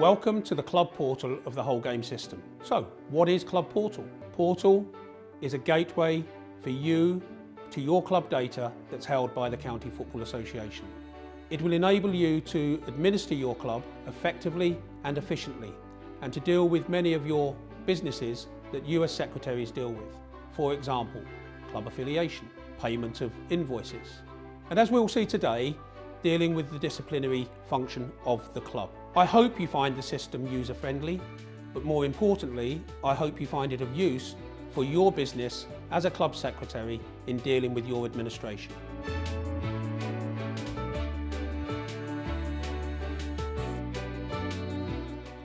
Welcome to the Club Portal of the whole game system. So, what is Club Portal? Portal is a gateway for you to your club data that's held by the County Football Association. It will enable you to administer your club effectively and efficiently, and to deal with many of your businesses that you as secretaries deal with. For example, club affiliation, payment of invoices, and as we'll see today, dealing with the disciplinary function of the club. I hope you find the system user-friendly, but more importantly, I hope you find it of use for your business as a club secretary in dealing with your administration.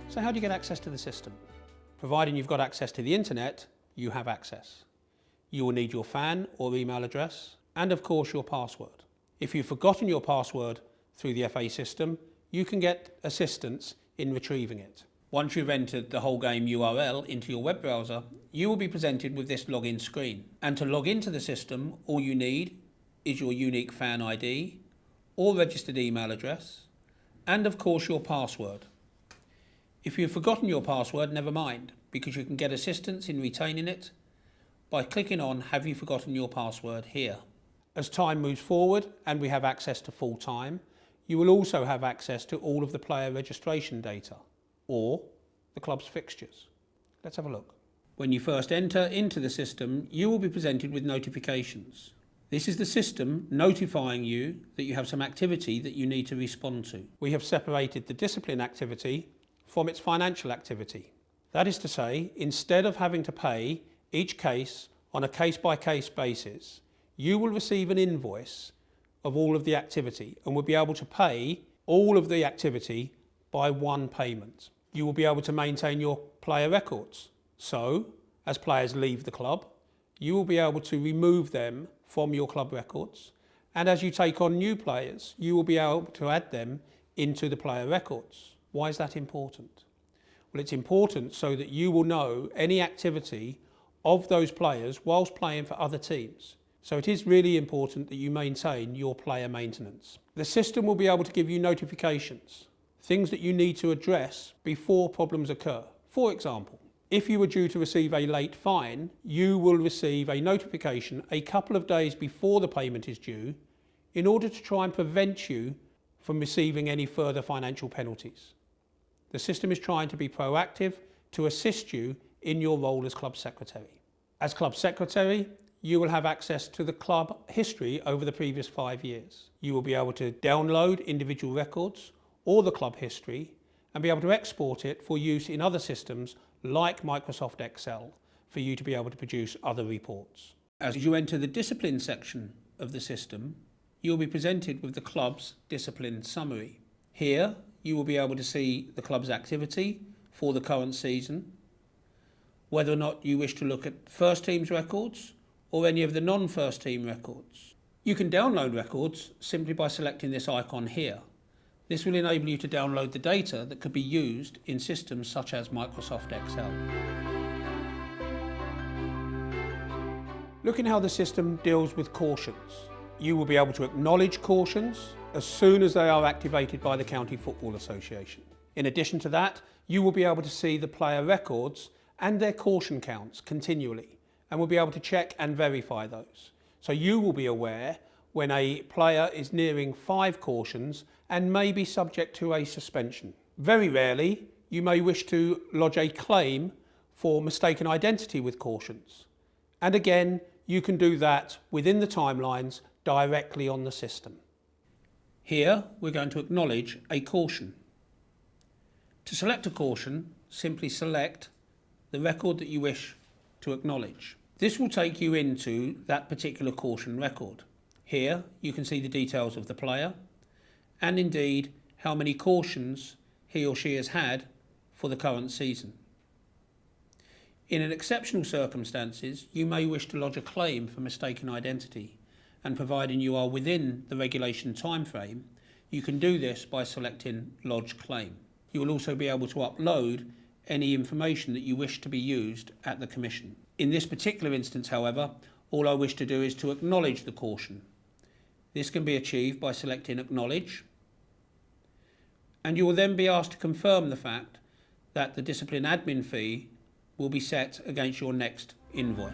So how do you get access to the system? Providing you've got access to the internet, you have access. You will need your FAN or email address, and of course your password. If you've forgotten your password through the FA system, you can get assistance in retrieving it. Once you've entered the whole game URL into your web browser, you will be presented with this login screen. And to log into the system, all you need is your unique FAN ID or registered email address, and of course your password. If you've forgotten your password, never mind, because you can get assistance in retaining it by clicking on Have you forgotten your password here. As time moves forward and we have access to full time, you will also have access to all of the player registration data or the club's fixtures. Let's have a look. When you first enter into the system, you will be presented with notifications. This is the system notifying you that you have some activity that you need to respond to. We have separated the discipline activity from its financial activity. That is to say, instead of having to pay each case on a case-by-case basis, you will receive an invoice of all of the activity and will be able to pay all of the activity by one payment. You will be able to maintain your player records. So, as players leave the club, you will be able to remove them from your club records, and as you take on new players, you will be able to add them into the player records. Why is that important? Well, it's important so that you will know any activity of those players whilst playing for other teams. So it is really important that you maintain your player maintenance. The system will be able to give you notifications, things that you need to address before problems occur. For example, if you were due to receive a late fine, you will receive a notification a couple of days before the payment is due in order to try and prevent you from receiving any further financial penalties. The system is trying to be proactive to assist you in your role as club secretary. As club secretary, you will have access to the club history over the previous 5 years. You will be able to download individual records or the club history and be able to export it for use in other systems like Microsoft Excel for you to be able to produce other reports. As you enter the discipline section of the system, you will be presented with the club's discipline summary. Here, you will be able to see the club's activity for the current season, whether or not you wish to look at first team's records or any of the non-first team records. You can download records simply by selecting this icon here. This will enable you to download the data that could be used in systems such as Microsoft Excel. Looking how the system deals with cautions. You will be able to acknowledge cautions as soon as they are activated by the County Football Association. In addition to that, you will be able to see the player records and their caution counts continually, and will be able to check and verify those. So you will be aware when a player is nearing 5 cautions and may be subject to a suspension. Very rarely, you may wish to lodge a claim for mistaken identity with cautions. And again, you can do that within the timelines directly on the system. Here, we're going to acknowledge a caution. To select a caution, simply select the record that you wish to acknowledge. This will take you into that particular caution record. Here you can see the details of the player and indeed how many cautions he or she has had for the current season. In an exceptional circumstances, you may wish to lodge a claim for mistaken identity, and providing you are within the regulation time frame, you can do this by selecting Lodge Claim. You will also be able to upload any information that you wish to be used at the Commission. In this particular instance, however, all I wish to do is to acknowledge the caution. This can be achieved by selecting Acknowledge, and you will then be asked to confirm the fact that the discipline admin fee will be set against your next invoice.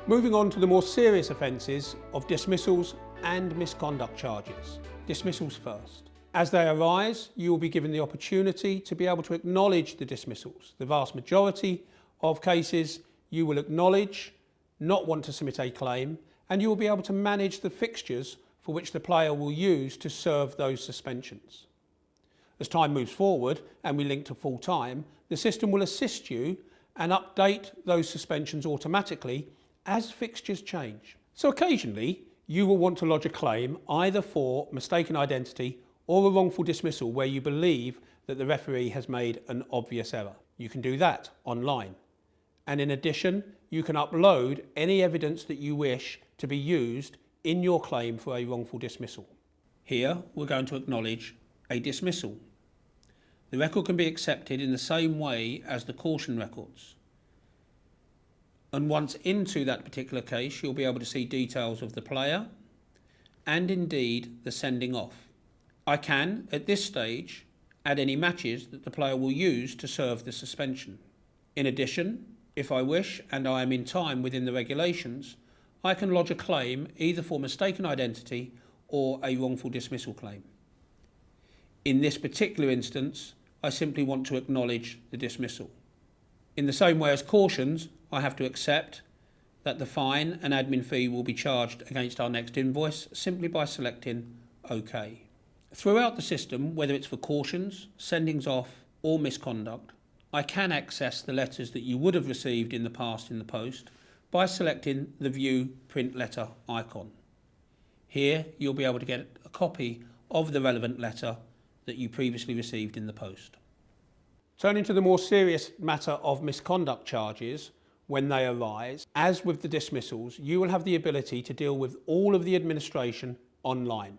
Moving on to the more serious offences of dismissals and misconduct charges. Dismissals first. As they arise, you will be given the opportunity to be able to acknowledge the dismissals. The vast majority of cases you will acknowledge, not want to submit a claim, and you will be able to manage the fixtures for which the player will use to serve those suspensions. As time moves forward and we link to full time, the system will assist you and update those suspensions automatically as fixtures change. So occasionally you will want to lodge a claim either for mistaken identity or a wrongful dismissal where you believe that the referee has made an obvious error. You can do that online. And in addition, you can upload any evidence that you wish to be used in your claim for a wrongful dismissal. Here we're going to acknowledge a dismissal. The record can be accepted in the same way as the caution records. And once into that particular case, you'll be able to see details of the player and indeed the sending off. I can, at this stage, add any matches that the player will use to serve the suspension. In addition, if I wish and I am in time within the regulations, I can lodge a claim either for mistaken identity or a wrongful dismissal claim. In this particular instance, I simply want to acknowledge the dismissal. In the same way as cautions, I have to accept that the fine and admin fee will be charged against our next invoice simply by selecting OK. Throughout the system, whether it's for cautions, sendings off or misconduct, I can access the letters that you would have received in the past in the post by selecting the View Print Letter icon. Here you'll be able to get a copy of the relevant letter that you previously received in the post. Turning to the more serious matter of misconduct charges, when they arise, as with the dismissals, you will have the ability to deal with all of the administration online.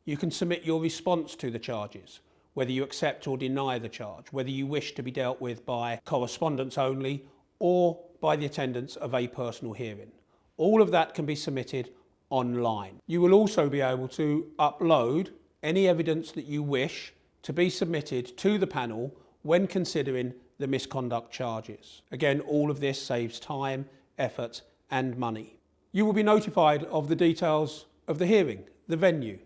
You can submit your response to the charges, whether you accept or deny the charge, whether you wish to be dealt with by correspondence only or by the attendance of a personal hearing. All of that can be submitted online. You will also be able to upload any evidence that you wish to be submitted to the panel when considering the misconduct charges. Again, all of this saves time, effort and money. You will be notified of the details of the hearing, the venue,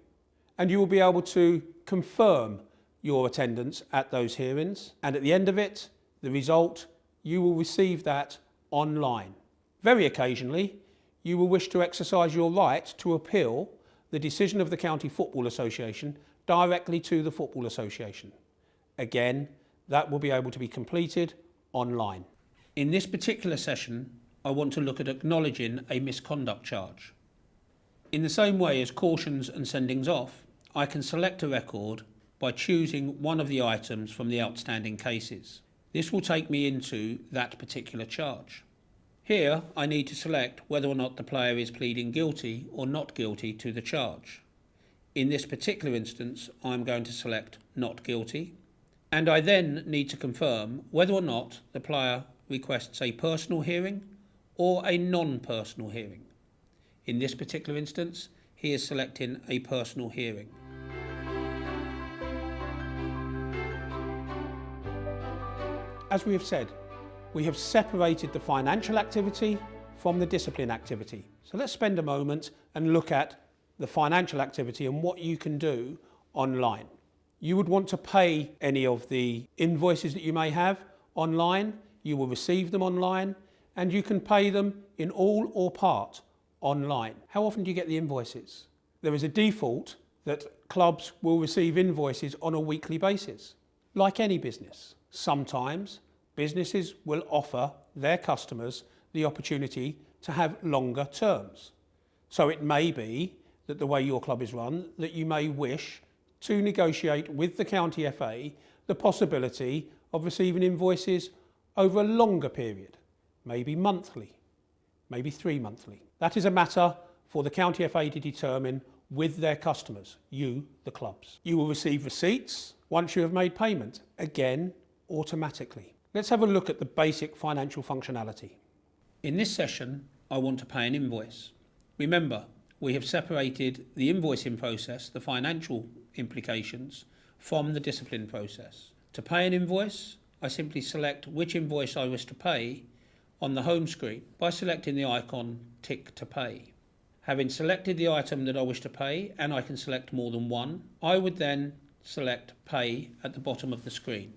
and you will be able to confirm your attendance at those hearings, and at the end of it, the result, you will receive that online. Very occasionally, you will wish to exercise your right to appeal the decision of the County Football Association directly to the Football Association. Again, that will be able to be completed online. In this particular session, I want to look at acknowledging a misconduct charge. In the same way as cautions and sendings off, I can select a record by choosing one of the items from the outstanding cases. This will take me into that particular charge. Here, I need to select whether or not the player is pleading guilty or not guilty to the charge. In this particular instance, I'm going to select not guilty, and I then need to confirm whether or not the player requests a personal hearing or a non-personal hearing. In this particular instance, he is selecting a personal hearing. As we have said, we have separated the financial activity from the discipline activity. So let's spend a moment and look at the financial activity and what you can do online. You would want to pay any of the invoices that you may have online. You will receive them online, and you can pay them in all or part online. How often do you get the invoices? There is a default that clubs will receive invoices on a weekly basis. Like any business, sometimes businesses will offer their customers the opportunity to have longer terms. So it may be that the way your club is run, that you may wish to negotiate with the County FA the possibility of receiving invoices over a longer period, maybe monthly, maybe 3 monthly. That is a matter for the County FA to determine with their customers, you, the clubs. You will receive receipts once you have made payment, again, automatically. Let's have a look at the basic financial functionality. In this session, I want to pay an invoice. Remember, we have separated the invoicing process, the financial implications, from the discipline process. To pay an invoice, I simply select which invoice I wish to pay on the home screen by selecting the icon Tick to Pay. Having selected the item that I wish to pay, and I can select more than one, I would then select Pay at the bottom of the screen.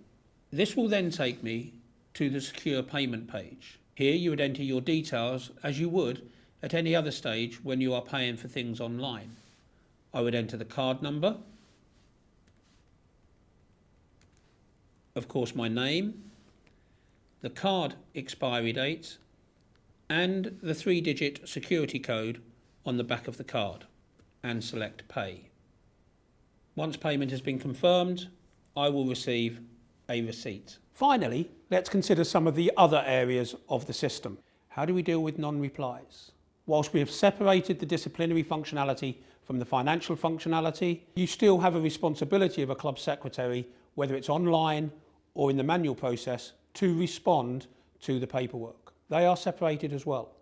This will then take me to the secure payment page. Here you would enter your details as you would at any other stage when you are paying for things online. I would enter the card number, of course my name, the card expiry date, and the 3-digit security code on the back of the card, and select Pay. Once payment has been confirmed, I will receive a receipt. Finally, let's consider some of the other areas of the system. How do we deal with non-replies? Whilst we have separated the disciplinary functionality from the financial functionality, you still have a responsibility of a club secretary, whether it's online or in the manual process, to respond to the paperwork. They are separated as well.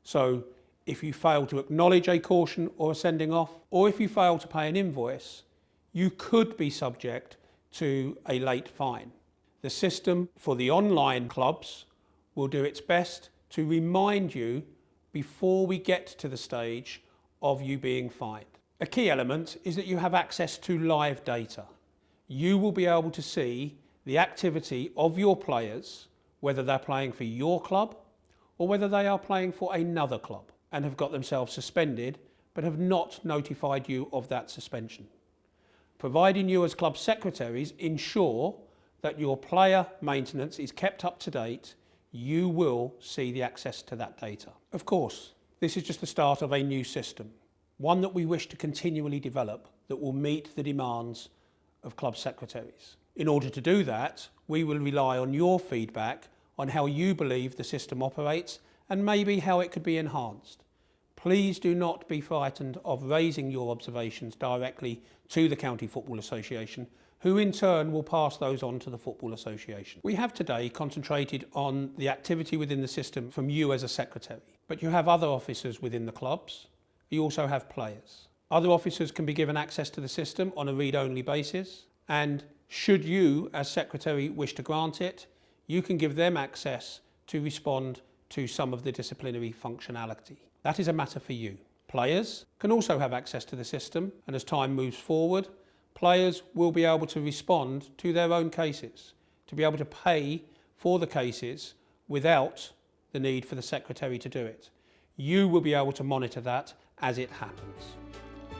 So if you fail to acknowledge a caution or a sending off, or if you fail to pay an invoice, you could be subject to a late fine. The system for the online clubs will do its best to remind you before we get to the stage of you being fined. A key element is that you have access to live data. You will be able to see the activity of your players, whether they're playing for your club or whether they are playing for another club and have got themselves suspended but have not notified you of that suspension. Providing you as club secretaries ensure that your player maintenance is kept up to date, you will see the access to that data. Of course, this is just the start of a new system, one that we wish to continually develop that will meet the demands of club secretaries. In order to do that, we will rely on your feedback on how you believe the system operates and maybe how it could be enhanced. Please do not be frightened of raising your observations directly to the County Football Association, who in turn will pass those on to the Football Association. We have today concentrated on the activity within the system from you as a secretary, but you have other officers within the clubs. You also have players. Other officers can be given access to the system on a read-only basis, and should you as secretary wish to grant it, you can give them access to respond to some of the disciplinary functionality. That is a matter for you. Players can also have access to the system, and as time moves forward, players will be able to respond to their own cases, to be able to pay for the cases without the need for the secretary to do it. You will be able to monitor that as it happens.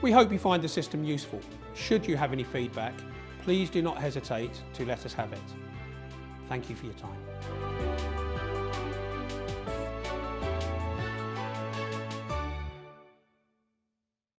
We hope you find the system useful. Should you have any feedback, please do not hesitate to let us have it. Thank you for your time.